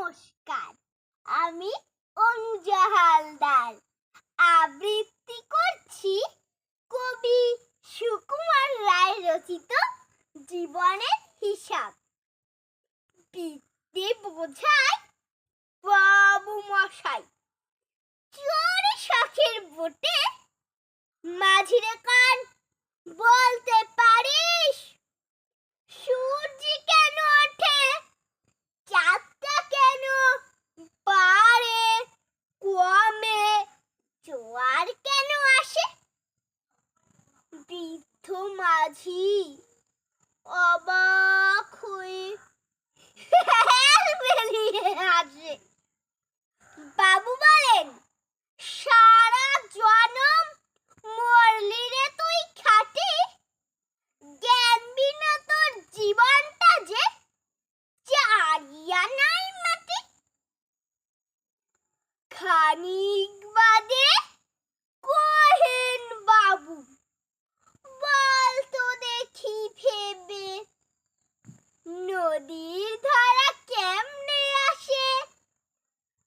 নমস্কার, আমি অনুজা হালদার আবৃত্তি করছি কবি সুকুমার রায় রচিত জীবনের হিসাব। বিদ্যে বোঝায় বাবু মশাই, চোরে শখের বটে মাঝিরে কান বলতে পারিস সূর্য কেন ওঠে, চাঁদটা কেন পারে কমে, জোয়ার কেন আসে। বৃদ্ধ মাঝি অবাক হয়ে বেরিয়ে আসে। বাবু বলেন, সারা জনম মরলি রে তুই খাটি, জ্ঞান বিনা তোর জীবনটা যে চারিয়ানার মাটি। খানিক বাদে কহেন বাবু, বল তো দেখি ভেবে, নদীর ধারা কেমনে আসে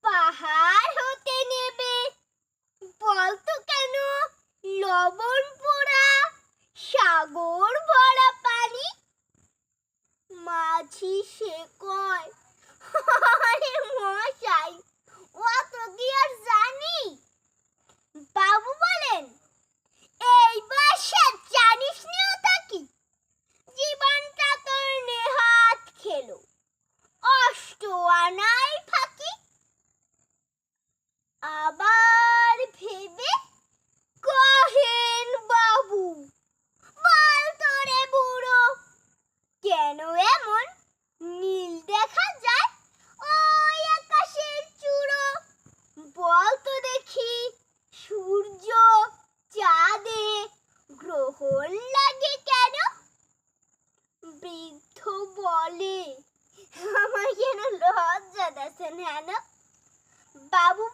পাহাড় হতে নেবে। বলতো কেন লবণ পোড়া সাগর ভরা পানি। মাঝি সে কয়, আরে মশাই, অত কি আর জানি। বাবু বলেন, এই বয়সে জানিস নিও তাকি, জীবনটা তোর নেহাত খেলো অষ্ট আনায় ফাঁকি। আবার ভেবে কহেন বাবু, বল তোরে বুড়ো, কেন এমন নীল দেখা যায় ওই আকাশের চূড়ো। বল তো দেখি সূর্য চাঁদে গ্রহণ লাগে কেন। বৃদ্ধ বলে, আমার যেন লজ্জা দেন হেন। বাবু